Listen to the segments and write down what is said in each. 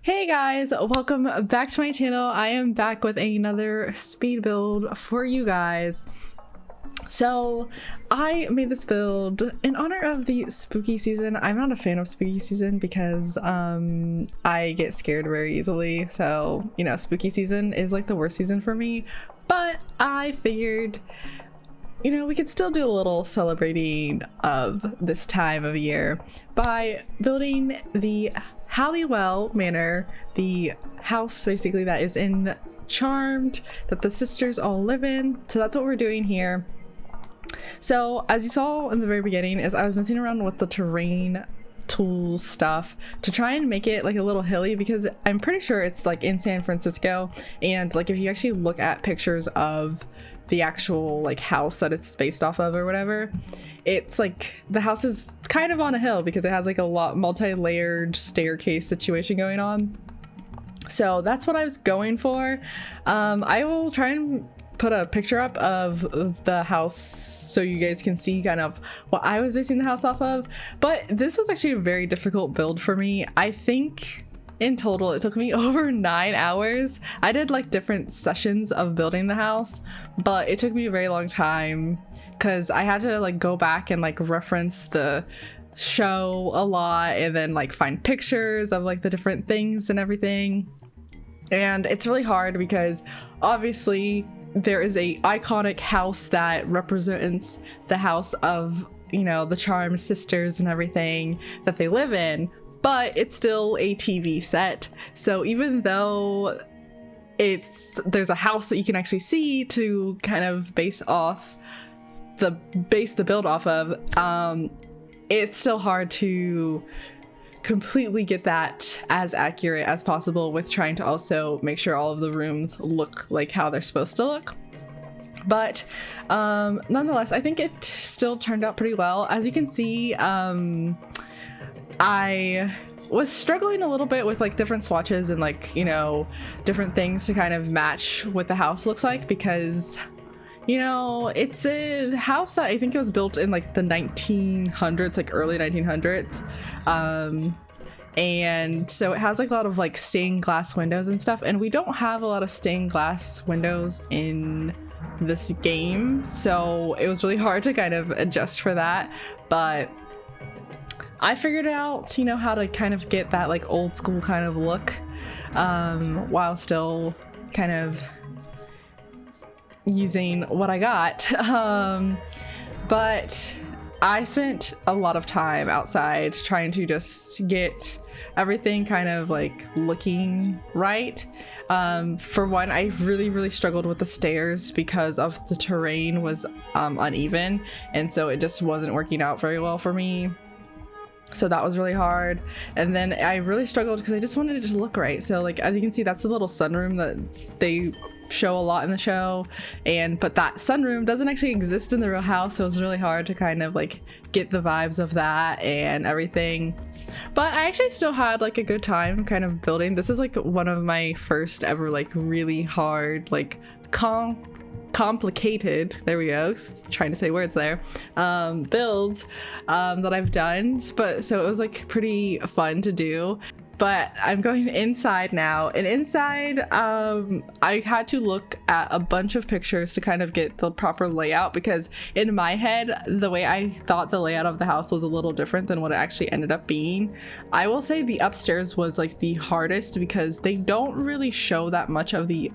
Hey guys, welcome back to my channel. I am back with another speed build for you guys. So I made this build in honor of the spooky season. I'm not a fan of spooky season because I get scared very easily. So, you know, spooky season is like the worst season for me. But I figured, you know, we could still do a little celebrating of this time of year by building the Halliwell Manor, the house basically that is in Charmed, that the sisters all live in. So that's what we're doing here. So as you saw in the very beginning, is I was messing around with the terrain tool stuff to try and make it like a little hilly, because I'm pretty sure it's like in San Francisco, and like if you actually look at pictures of the actual like house that it's based off of or whatever, it's like the house is kind of on a hill because it has like a lot multi-layered staircase situation going on. So that's what I was going for. I will try and put a picture up of the house so you guys can see kind of what I was basing the house off of. But this was actually a very difficult build for me. I think in total it took me over 9 hours. I did like different sessions of building the house, but it took me a very long time because I had to like go back and like reference the show a lot and then like find pictures of like the different things and everything. And it's really hard because obviously there is a iconic house that represents the house of, you know, the Charmed sisters and everything that they live in, but it's still a TV set. So even though there's a house that you can actually see to kind of base the build off of, it's still hard to completely get that as accurate as possible with trying to also make sure all of the rooms look like how they're supposed to look. But nonetheless, I think it still turned out pretty well. As you can see, I was struggling a little bit with like different swatches and like, you know, different things to kind of match what the house looks like, because, you know, it's a house that I think it was built in like the 1900s, like early 1900s. And so it has like a lot of like stained glass windows and stuff, and we don't have a lot of stained glass windows in this game, so it was really hard to kind of adjust for that. But I figured out, you know, how to kind of get that like old school kind of look, while still kind of using what I got. But I spent a lot of time outside trying to just get everything kind of like looking right. For one, I really struggled with the stairs because of the terrain was uneven, and so it just wasn't working out very well for me. So that was really hard. And then I really struggled because I just wanted it to look right. So like, as you can see, that's the little sunroom that they show a lot in the show, but that sunroom doesn't actually exist in the real house, so it was really hard to kind of like get the vibes of that and everything. But I actually still had like a good time kind of building. This is like one of my first ever like really hard, like complicated, there we go, trying to say words there, builds that I've done. But so it was like pretty fun to do. But I'm going inside now, and inside I had to look at a bunch of pictures to kind of get the proper layout, because in my head the way I thought the layout of the house was a little different than what it actually ended up being. I will say the upstairs was like the hardest because they don't really show that much of the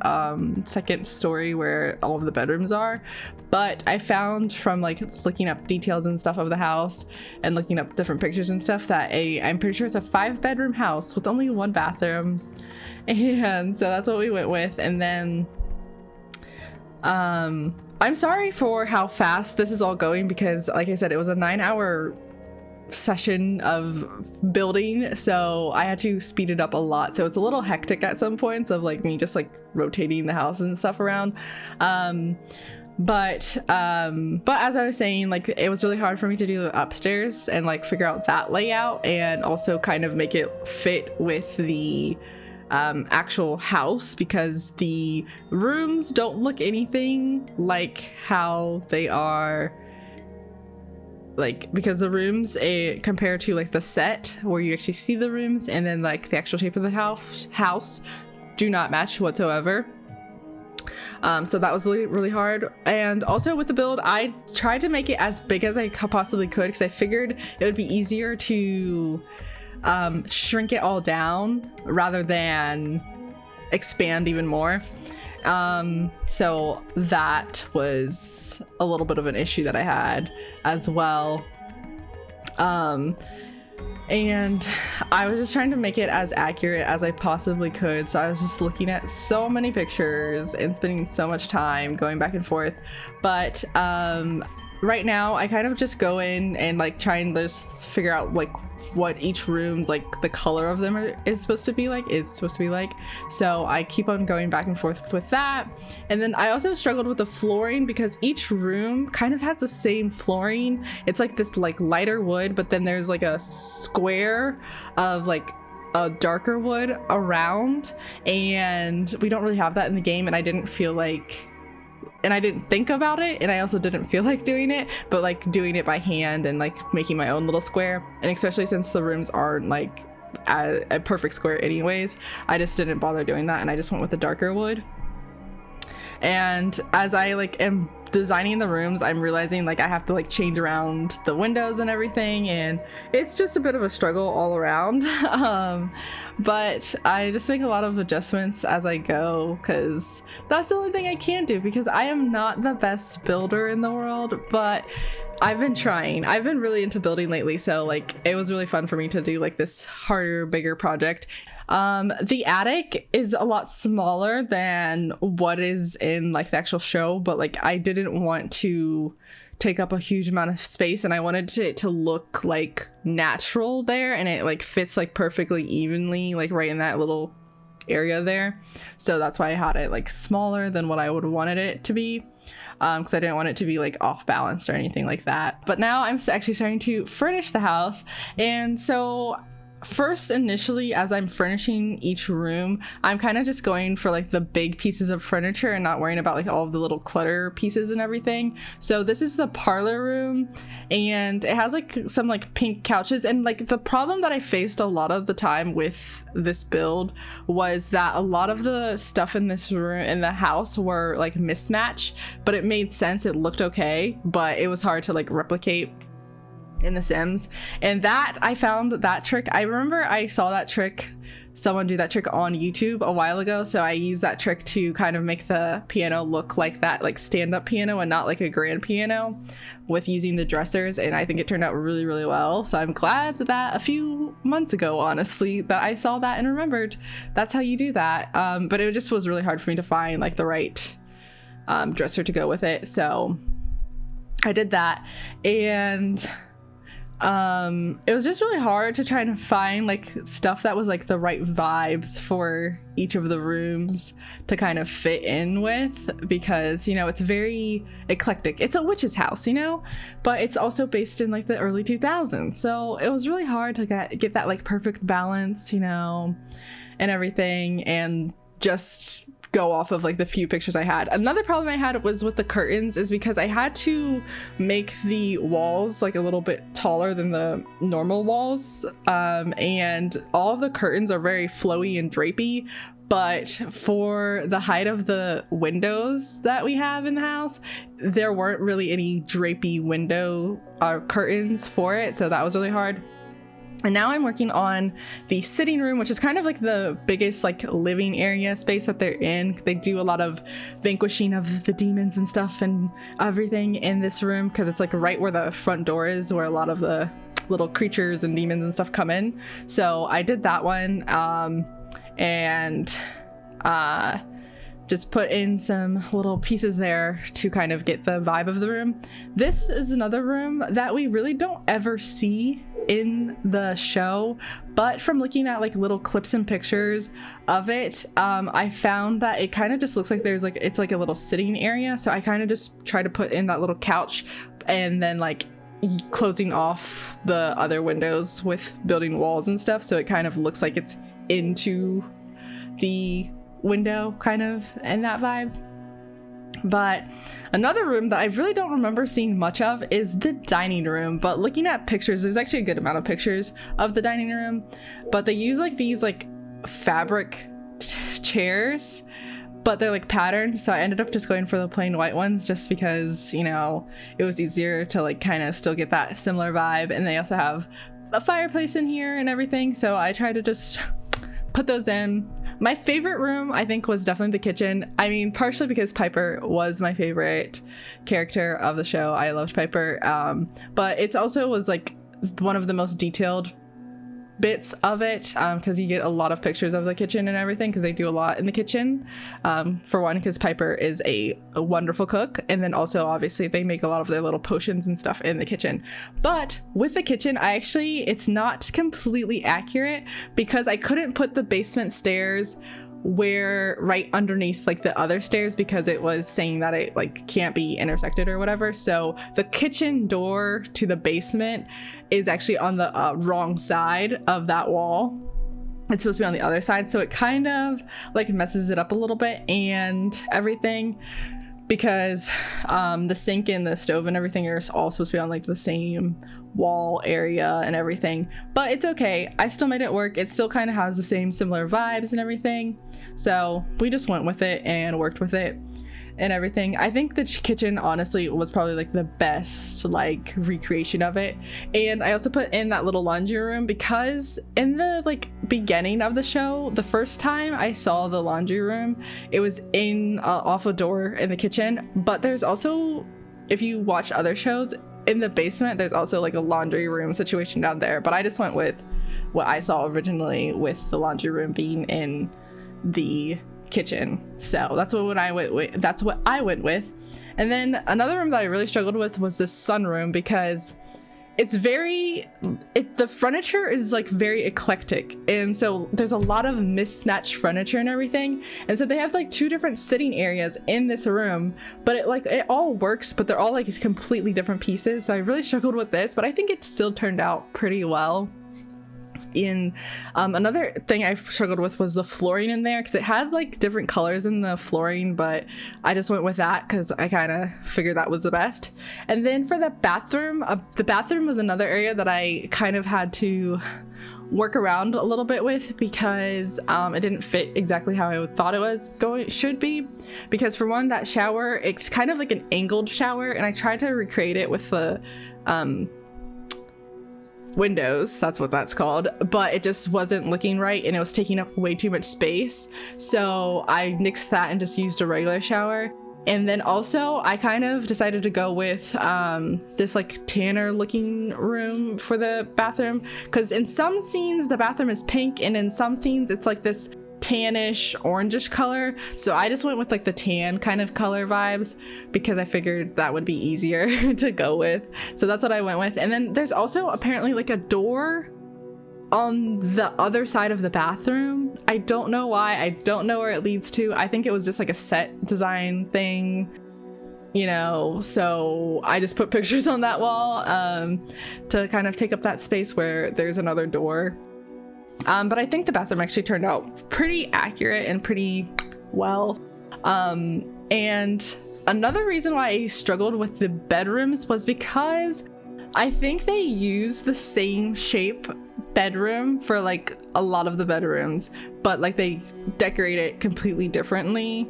second story where all of the bedrooms are. But I found from like looking up details and stuff of the house and looking up different pictures and stuff that I'm pretty sure it's a 5-bedroom house with only 1 bathroom. And so that's what we went with. And then I'm sorry for how fast this is all going, because like I said, it was a 9-hour session of building, so I had to speed it up a lot. So it's a little hectic at some points of like me just like rotating the house and stuff around. But as I was saying, like it was really hard for me to do the upstairs and like figure out that layout and also kind of make it fit with the actual house, because the rooms don't look anything like how they are like, because the rooms compared to like the set where you actually see the rooms and then like the actual shape of the house do not match whatsoever. So that was really, really hard. And also with the build, I tried to make it as big as I possibly could because I figured it would be easier to shrink it all down rather than expand even more. So that was a little bit of an issue that I had as well. And I was just trying to make it as accurate as I possibly could. So I was just looking at so many pictures and spending so much time going back and forth. But right now I kind of just go in and like try and just figure out like what each room, like the color of them is supposed to be like. So I keep on going back and forth with that. And then I also struggled with the flooring because each room kind of has the same flooring. It's like this like lighter wood, but then there's like a square of like a darker wood around, and we don't really have that in the game. And I didn't feel like, and I didn't think about it, and I also didn't feel like doing it, but like doing it by hand and like making my own little square. And especially since the rooms aren't like a perfect square anyways, I just didn't bother doing that, and I just went with the darker wood. And as I like am designing the rooms, I'm realizing like I have to like change around the windows and everything, and it's just a bit of a struggle all around. But I just make a lot of adjustments as I go because that's the only thing I can do, because I am not the best builder in the world, but I've been trying. I've been really into building lately, so like it was really fun for me to do like this harder, bigger project. The attic is a lot smaller than what is in like the actual show, but like I didn't want to take up a huge amount of space, and I wanted it to look like natural there, and it like fits like perfectly evenly like right in that little area there. So that's why I had it like smaller than what I would have wanted it to be, because I didn't want it to be like off balanced or anything like that. But now I'm actually starting to furnish the house, and so first, initially, as I'm furnishing each room, I'm kind of just going for like the big pieces of furniture and not worrying about like all of the little clutter pieces and everything. So this is the parlor room, and it has like some like pink couches. And like the problem that I faced a lot of the time with this build was that a lot of the stuff in this room in the house were like mismatch, but it made sense, it looked okay, but it was hard to like replicate in the Sims. And that I found that trick, I remember I saw that trick, someone do that trick on YouTube a while ago, so I used that trick to kind of make the piano look like that like stand-up piano and not like a grand piano with using the dressers, and I think it turned out really, really well. So I'm glad that a few months ago, honestly, that I saw that and remembered that's how you do that. But it just was really hard for me to find like the right dresser to go with it, so I did that. And it was just really hard to try to find like stuff that was like the right vibes for each of the rooms to kind of fit in with, because you know it's very eclectic. It's a witch's house, you know, but it's also based in like the early 2000s, so it was really hard to get that like perfect balance, you know, and everything, and just go off of like the few pictures I had. Another problem I had was with the curtains, is because I had to make the walls like a little bit taller than the normal walls, and all the curtains are very flowy and drapey, but for the height of the windows that we have in the house, there weren't really any drapey window curtains for it, so that was really hard. And now I'm working on the sitting room, which is kind of like the biggest like living area space that they're in. They do a lot of vanquishing of the demons and stuff and everything in this room, because it's like right where the front door is, where a lot of the little creatures and demons and stuff come in. So I did that one, and just put in some little pieces there to kind of get the vibe of the room. This is another room that we really don't ever see in the show, but from looking at like little clips and pictures of it, I found that it kind of just looks like there's like, it's like a little sitting area. So I kind of just try to put in that little couch, and then like closing off the other windows with building walls and stuff, so it kind of looks like it's into the window kind of in that vibe. But another room that I really don't remember seeing much of is the dining room. But looking at pictures, there's actually a good amount of pictures of the dining room. But they use like these like fabric chairs, but they're like patterned. So I ended up just going for the plain white ones just because, you know, it was easier to like kind of still get that similar vibe. And they also have a fireplace in here and everything. So I tried to just put those in. My favorite room, I think, was definitely the kitchen. I mean, partially because Piper was my favorite character of the show. I loved Piper. But it also was like one of the most detailed bits of it, because you get a lot of pictures of the kitchen and everything, because they do a lot in the kitchen. For one, because Piper is a wonderful cook, and then also obviously they make a lot of their little potions and stuff in the kitchen. But with the kitchen, it's not completely accurate because I couldn't put the basement stairs where right underneath like the other stairs, because it was saying that it like can't be intersected or whatever. So the kitchen door to the basement is actually on the wrong side of that wall. It's supposed to be on the other side, so it kind of like messes it up a little bit and everything, because the sink and the stove and everything are all supposed to be on like the same wall area and everything. But it's okay, I still made it work. It still kind of has the same similar vibes and everything, so we just went with it and worked with it and everything. I think the kitchen honestly was probably like the best like recreation of it. And I also put in that little laundry room because in the like beginning of the show, the first time I saw the laundry room, it was in off a door in the kitchen. But there's also, if you watch other shows, in the basement there's also like a laundry room situation down there. But I just went with what I saw originally, with the laundry room being in the kitchen. So that's what I went with. And then another room that I really struggled with was this sunroom, because the furniture is like very eclectic, and so there's a lot of mismatched furniture and everything. And so they have like two different sitting areas in this room, but it all works, but they're all like completely different pieces. So I really struggled with this, but I think it still turned out pretty well. Another thing I struggled with was the flooring in there, because it had like different colors in the flooring, but I just went with that because I kind of figured that was the best. And then for the bathroom was another area that I kind of had to work around a little bit with, because it didn't fit exactly how I thought it should be. Because for one, that shower, it's kind of like an angled shower, and I tried to recreate it with the windows, that's what that's called, but it just wasn't looking right, and it was taking up way too much space. So I nixed that and just used a regular shower. And then also I kind of decided to go with this like tanner looking room for the bathroom, because in some scenes the bathroom is pink, and in some scenes it's like this tannish orangish color. So I just went with like the tan kind of color vibes, because I figured that would be easier to go with. So that's what I went with. And then there's also apparently like a door on the other side of the bathroom. I don't know why, I don't know where it leads to. I think it was just like a set design thing, you know, so I just put pictures on that wall to kind of take up that space where there's another door. But I think the bathroom actually turned out pretty accurate and pretty well. And another reason why I struggled with the bedrooms was because I think they use the same shape bedroom for like a lot of the bedrooms, but like they decorate it completely differently.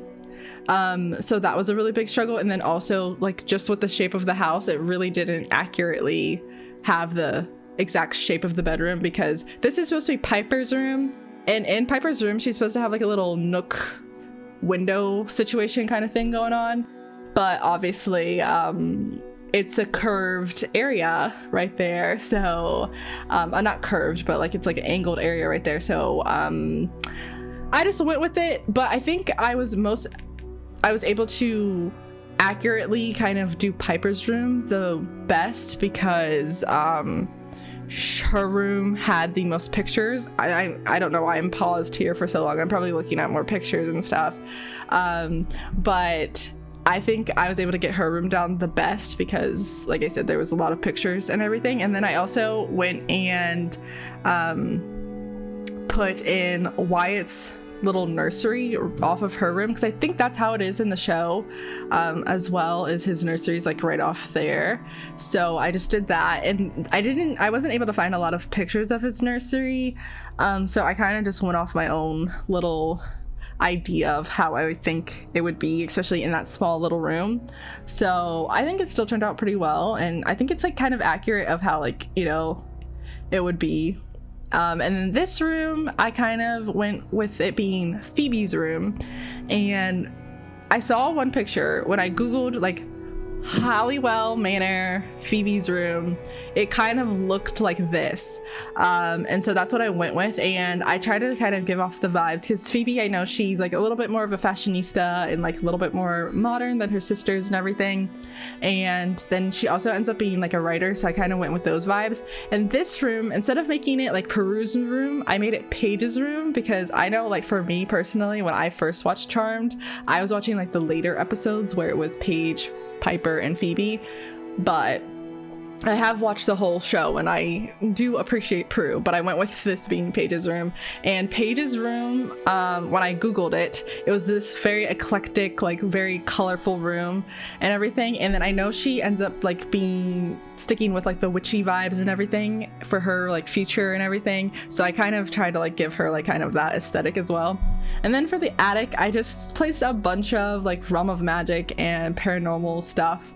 So that was a really big struggle. And then also like just with the shape of the house, it really didn't accurately have the exact shape of the bedroom, because this is supposed to be Piper's room, and in Piper's room she's supposed to have like a little nook window situation kind of thing going on, but obviously it's a curved area right there, so not curved, but like it's like an angled area right there. So I just went with it. But I think I was able to accurately kind of do Piper's room the best, because her room had the most pictures. I don't know why I'm paused here for so long. I'm probably looking at more pictures and stuff. But I think I was able to get her room down the best because, like I said, there was a lot of pictures and everything. And then I also went and put in Wyatt's little nursery off of her room, because I think that's how it is in the show, as well as his nursery is like right off there. So I just did that, and I wasn't able to find a lot of pictures of his nursery, so I kind of just went off my own little idea of how I would think it would be, especially in that small little room. So I think it still turned out pretty well, and I think it's like kind of accurate of how, like, you know, it would be. And then this room, I kind of went with it being Phoebe's room, and I saw one picture when I googled like Halliwell Manor, Phoebe's room. It kind of looked like this, and so that's what I went with, and I tried to kind of give off the vibes, because Phoebe, I know she's like a little bit more of a fashionista and like a little bit more modern than her sisters and everything, and then she also ends up being like a writer, so I kind of went with those vibes. And this room, instead of making it like Peru's room, I made it Paige's room, because I know, like, for me personally, when I first watched Charmed, I was watching like the later episodes where it was Paige, Piper, and Phoebe, but I have watched the whole show and I do appreciate Prue, but I went with this being Paige's room. And Paige's room, when I googled it, it was this very eclectic, like very colorful room and everything. And then I know she ends up like sticking with like the witchy vibes and everything for her like future and everything, so I kind of tried to like give her like kind of that aesthetic as well. And then for the attic, I just placed a bunch of like Realm of Magic and paranormal stuff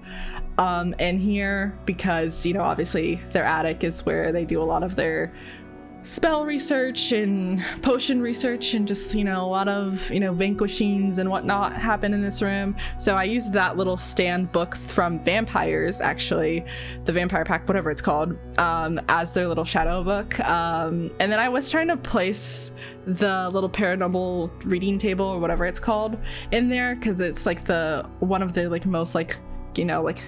in here, because, you know, obviously their attic is where they do a lot of their spell research and potion research, and just, you know, a lot of, you know, vanquishings and whatnot happen in this room. So I used that little stand book from Vampires, actually, the Vampire Pack, whatever it's called, as their little shadow book. And then I was trying to place the little paranormal reading table or whatever it's called in there, because it's like one of the like most like, you know, like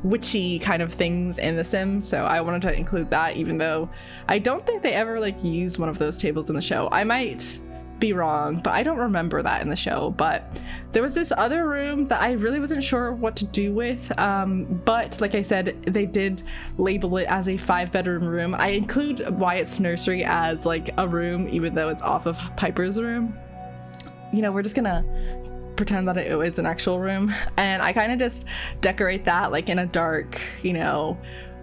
witchy kind of things in The Sims, so I wanted to include that, even though I don't think they ever like use one of those tables in the show. I might be wrong, but I don't remember that in the show. But there was this other room that I really wasn't sure what to do with, but like I said, they did label it as a 5-bedroom room. I include Wyatt's nursery as like a room, even though it's off of Piper's room. You know, we're just gonna pretend that it was an actual room, and I kind of just decorate that like in a dark, you know,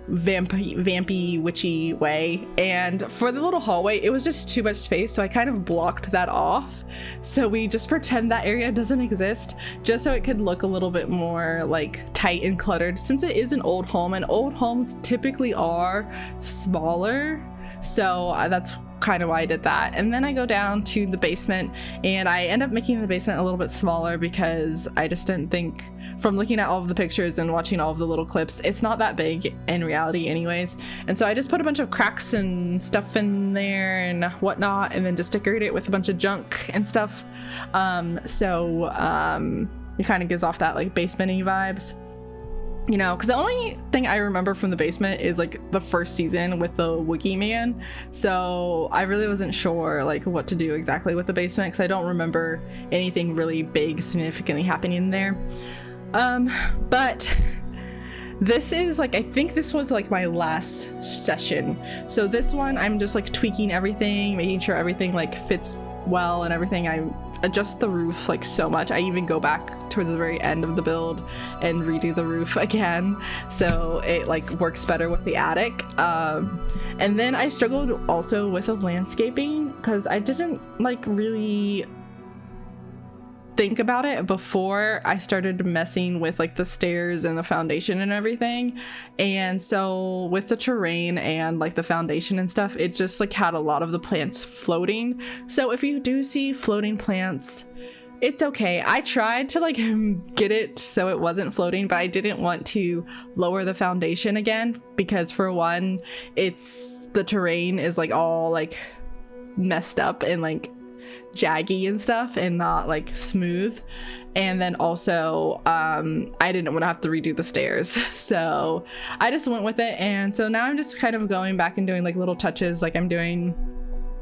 vampy witchy way. And for the little hallway, it was just too much space, so I kind of blocked that off, so we just pretend that area doesn't exist, just so it could look a little bit more like tight and cluttered, since it is an old home, and old homes typically are smaller. So that's kind of why I did that. And then I go down to the basement, and I end up making the basement a little bit smaller, because I just didn't think, from looking at all of the pictures and watching all of the little clips, it's not that big in reality anyways. And so I just put a bunch of cracks and stuff in there and whatnot, and then just decorate it with a bunch of junk and stuff. It kind of gives off that like basement-y vibes. You know, because the only thing I remember from the basement is like the first season with the Wookiee Man, so I really wasn't sure like what to do exactly with the basement, because I don't remember anything really big significantly happening in there. But this is like, I think this was like my last session, so this one I'm just like tweaking everything, making sure everything like fits well and everything. I adjust the roof like so much. I even go back towards the very end of the build and redo the roof again, so it like works better with the attic. And then I struggled also with the landscaping, because I didn't like really think about it before I started messing with like the stairs and the foundation and everything. And so with the terrain and like the foundation and stuff, it just like had a lot of the plants floating. So if you do see floating plants, it's okay. I tried to like get it so it wasn't floating, but I didn't want to lower the foundation again, because for one, the terrain is like all like messed up and like jaggy and stuff, and not like smooth. And then also I didn't want to have to redo the stairs, so I just went with it. And so now I'm just kind of going back and doing like little touches, like I'm doing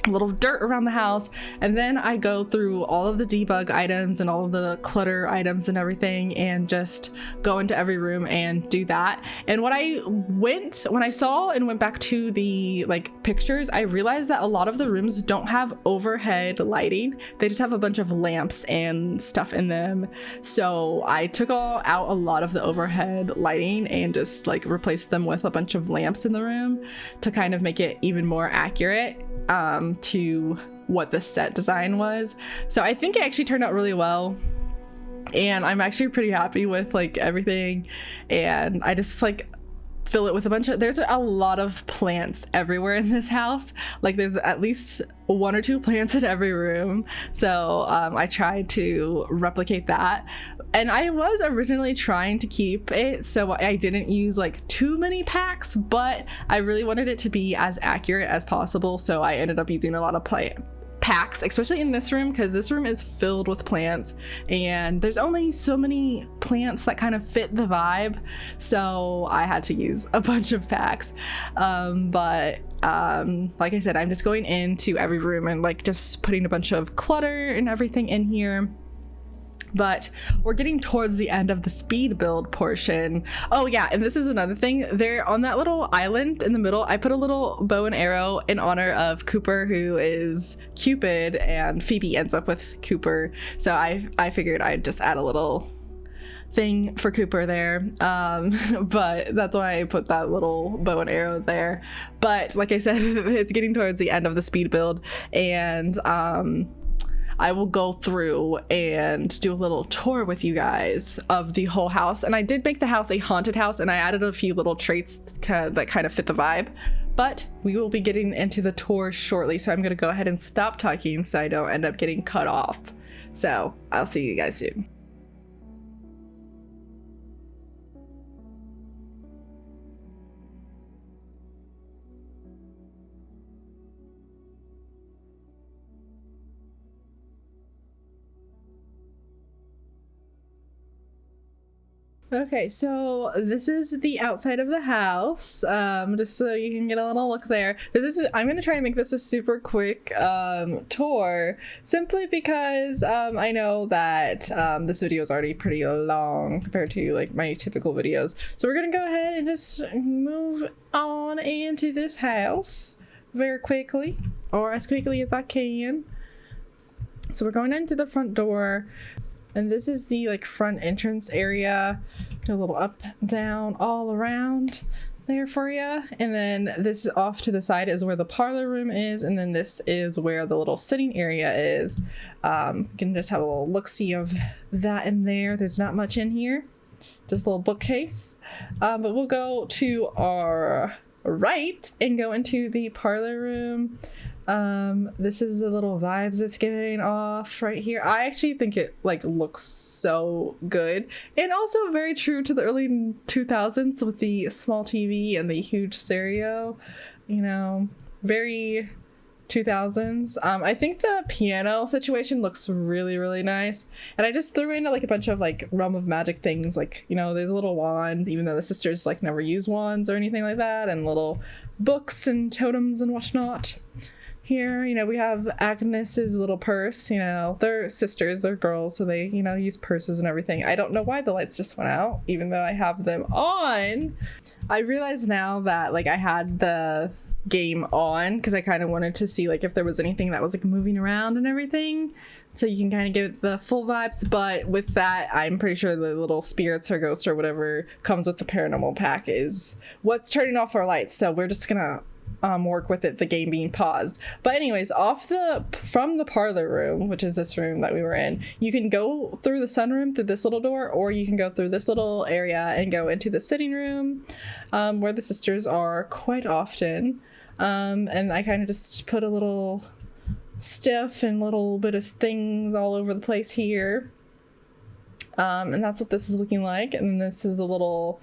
little dirt around the house, and then I go through all of the debug items and all of the clutter items and everything, and just go into every room and do that. And when I saw and went back to the like pictures, I realized that a lot of the rooms don't have overhead lighting. They just have a bunch of lamps and stuff in them. So I took out a lot of the overhead lighting and just like replaced them with a bunch of lamps in the room to kind of make it even more accurate to what the set design was. So I think it actually turned out really well, and I'm actually pretty happy with like everything. And I just like fill it with there's a lot of plants everywhere in this house. Like there's at least 1 or 2 plants in every room. So I tried to replicate that. And I was originally trying to keep it so I didn't use like too many packs, but I really wanted it to be as accurate as possible. So I ended up using a lot of packs, especially in this room, because this room is filled with plants and there's only so many plants that kind of fit the vibe. So I had to use a bunch of packs. But like I said, I'm just going into every room and like just putting a bunch of clutter and everything in here. But we're getting towards the end of the speed build portion. Oh yeah, and this is another thing. There on that little island in the middle, I put a little bow and arrow in honor of Cooper, who is Cupid, and Phoebe ends up with Cooper. So I figured I'd just add a little thing for Cooper there. But that's why I put that little bow and arrow there. But like I said, it's getting towards the end of the speed build, and I will go through and do a little tour with you guys of the whole house. And I did make the house a haunted house, and I added a few little traits that kind of fit the vibe. But we will be getting into the tour shortly, so I'm going to go ahead and stop talking so I don't end up getting cut off. So I'll see you guys soon. Okay, so this is the outside of the house, just so you can get a little look there. I'm going to try and make this a super quick tour, simply because I know that this video is already pretty long compared to like my typical videos. So we're going to go ahead and just move on into this house very quickly, or as quickly as I can. So we're going into the front door. And this is the like front entrance area. Do a little up, down, all around there for you. And then this off to the side is where the parlor room is. And then this is where the little sitting area is. You can just have a little look-see of that in there. There's not much in here. Just a little bookcase. But we'll go to our right and go into the parlor room. This is the little vibes it's giving off right here. I actually think it like looks so good, and also very true to the early 2000s with the small TV and the huge stereo, you know, very 2000s. I think the piano situation looks really, really nice, and I just threw in like a bunch of like Realm of Magic things, like, you know, there's a little wand, even though the sisters like never use wands or anything like that, and little books and totems and whatnot. Here, you know, we have Agnes's little purse. You know, they're sisters, they're girls, so they, you know, use purses and everything. I don't know why the lights just went out, even though I have them on. I realize now that, like, I had the game on because I kind of wanted to see, like, if there was anything that was, like, moving around and everything. So you can kind of get the full vibes. But with that, I'm pretty sure the little spirits or ghosts or whatever comes with the paranormal pack is what's turning off our lights. So we're just gonna work with it, the game being paused. But anyways, from the parlor room, which is this room that we were in, you can go through the sunroom through this little door, or you can go through this little area and go into the sitting room, where the sisters are quite often. And I kind of just put a little stuff and little bit of things all over the place here. And that's what this is looking like. And this is the little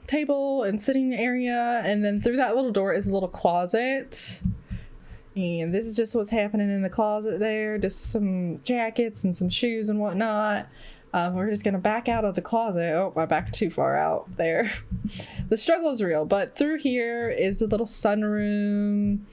table and sitting area, and then through that little door is a little closet, and this is just what's happening in the closet there, just some jackets and some shoes and whatnot. We're just gonna back out of the closet. Oh, I backed too far out there. The struggle is real, but through here is the little sunroom.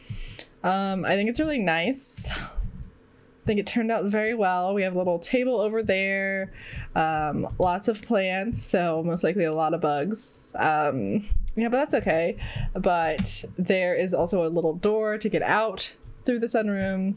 I think it's really nice. I think it turned out very well. We have a little table over there, lots of plants, so most likely a lot of bugs. Yeah, but that's okay. But there is also a little door to get out through the sunroom.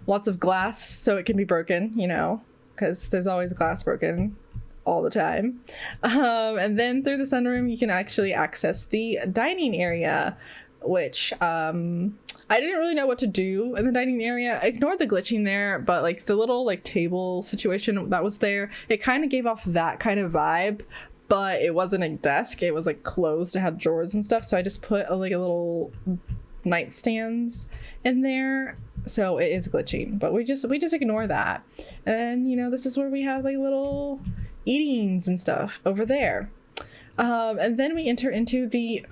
Lots of glass, so it can be broken, you know, because there's always glass broken all the time. And then through the sunroom, you can actually access the dining area, which I didn't really know what to do in the dining area. I ignored the glitching there, but like the little like table situation that was there, it kind of gave off that kind of vibe, but it wasn't a desk. It was like closed. It had drawers and stuff. So I just put like a little nightstands in there. So it is glitching, but we just ignore that. And you know, this is where we have like little eatings and stuff over there. And then we enter into the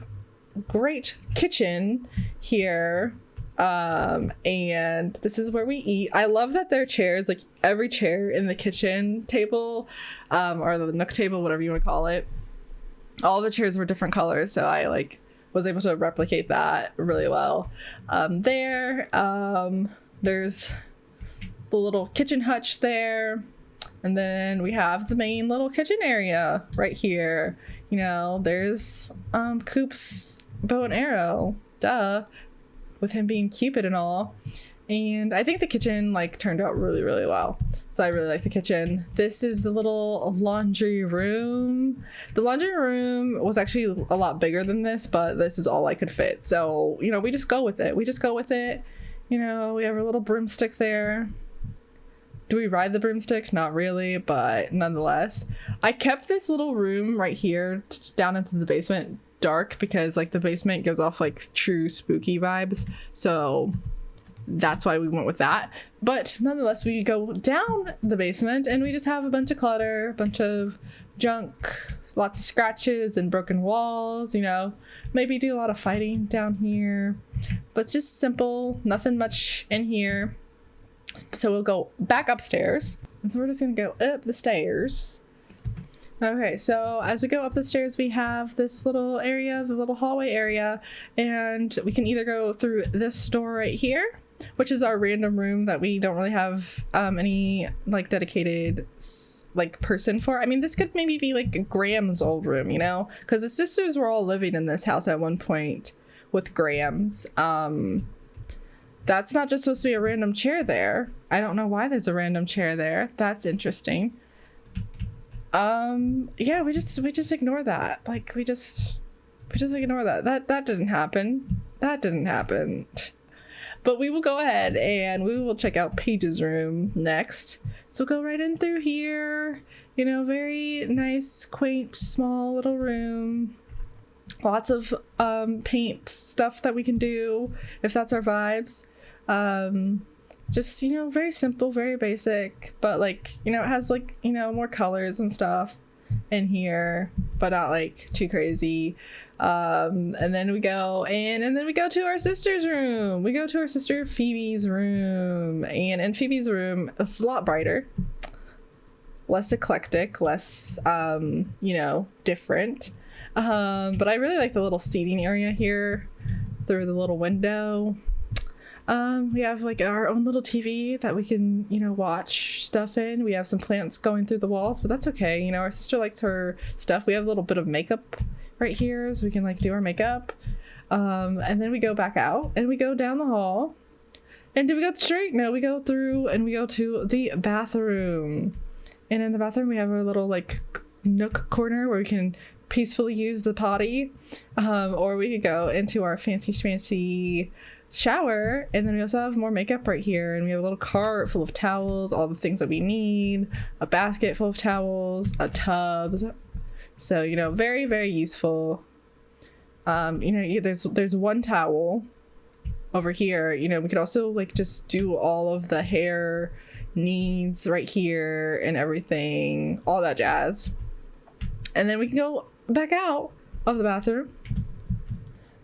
great kitchen here. And this is where we eat. I love that there are chairs, like every chair in the kitchen table, or the nook table, whatever you want to call it. All the chairs were different colors, so I like was able to replicate that really well. There's the little kitchen hutch there, and then we have the main little kitchen area right here. You know, there's Coop's bow and arrow, duh, with him being Cupid and all. And I think the kitchen like turned out really, really well. So I really like the kitchen. This is the little laundry room. The laundry room was actually a lot bigger than this, but this is all I could fit. So, you know, we just go with it. You know, we have our little broomstick there. Do we ride the broomstick? Not really, but nonetheless. I kept this little room right here down into the basement dark because like the basement gives off like true spooky vibes. So that's why we went with that. But nonetheless, we go down the basement and we just have a bunch of clutter, a bunch of junk, lots of scratches and broken walls, you know. Maybe do a lot of fighting down here, but just simple, nothing much in here. So we'll go back upstairs. And so we're just gonna go up the stairs. Okay, so as we go up the stairs, we have this little area, the little hallway area, and we can either go through this door right here, which is our random room that we don't really have any like dedicated like person for. I mean, this could maybe be like Graham's old room, you know, because the sisters were all living in this house at one point with Graham's. That's not just supposed to be a random chair there. I don't know why there's a random chair there. That's interesting. Yeah, we just ignore that. Like we just ignore that. That didn't happen. But we will go ahead and we will check out Paige's room next. So we'll go right in through here. You know, very nice, quaint, small little room. Lots of paint stuff that we can do if that's our vibes. Just, you know, very simple, very basic, but like, you know, it has like, you know, more colors and stuff in here, but not like too crazy. And then we go in and then we go to our sister's room. We go to our sister Phoebe's room, and in Phoebe's room, it's a lot brighter, less eclectic, less, you know, different. But I really like the little seating area here through the little window. We have like our own little TV that we can, you know, watch stuff in. We have some plants going through the walls, but that's okay. You know, our sister likes her stuff. We have a little bit of makeup right here, so we can like do our makeup. And then we go back out and we go down the hall. And do we go straight? No, we go through and we go to the bathroom. And in the bathroom, we have our little like nook corner where we can peacefully use the potty. Or we could go into our fancy schmancy shower, and then we also have more makeup right here, and we have a little cart full of towels, all the things that we need, a basket full of towels, a tub. So, you know, very, very useful. You know, there's one towel over here. You know, we could also like just do all of the hair needs right here and everything, all that jazz. And then we can go back out of the bathroom.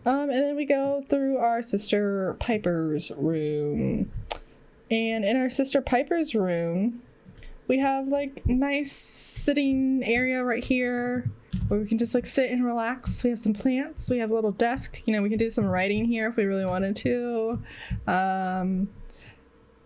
And then we go through our sister Piper's room. And in our sister Piper's room, we have like nice sitting area right here. where we can just like sit and relax. We have some plants. We have a little desk. You know, we can do some writing here if we really wanted to.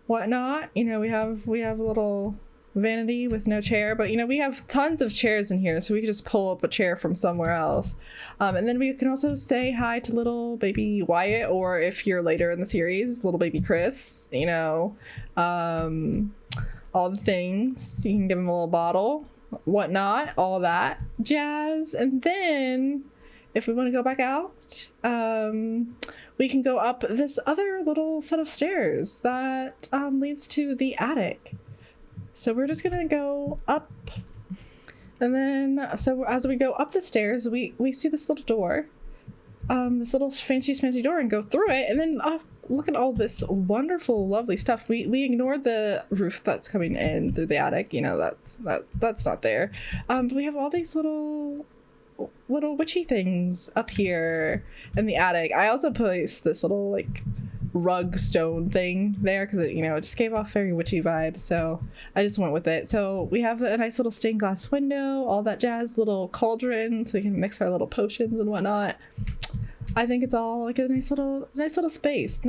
Whatnot. You know, we have a little vanity with no chair, but you know, we have tons of chairs in here, so we can just pull up a chair from somewhere else. And then we can also say hi to little baby Wyatt, or if you're later in the series, little baby Chris. You know, all the things. You can give him a little bottle, whatnot, all that jazz. And then if we want to go back out, we can go up this other little set of stairs that leads to the attic. So we're just gonna go up, and then so as we go up the stairs, we see this little door, this little fancy door, and go through it, and then look at all this wonderful, lovely stuff. We ignored the roof that's coming in through the attic. You know, that's not there. But we have all these little witchy things up here in the attic. I also placed this little like rug stone thing there because it, you know, it just gave off very witchy vibes, so I just went with it. So we have a nice little stained glass window, all that jazz, little cauldron so we can mix our little potions and whatnot. I think it's all like a nice little space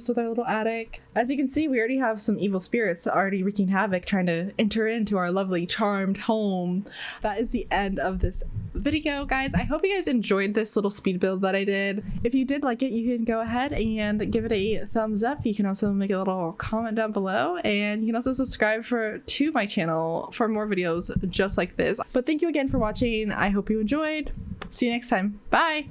with our little attic. As you can see, we already have some evil spirits already wreaking havoc, trying to enter into our lovely charmed home. That is the end of this video, guys. I hope you guys enjoyed this little speed build that I did. If you did like it, you can go ahead and give it a thumbs up. You can also make a little comment down below, and you can also subscribe to my channel for more videos just like this. But thank you again for watching. I hope you enjoyed. See you next time. Bye.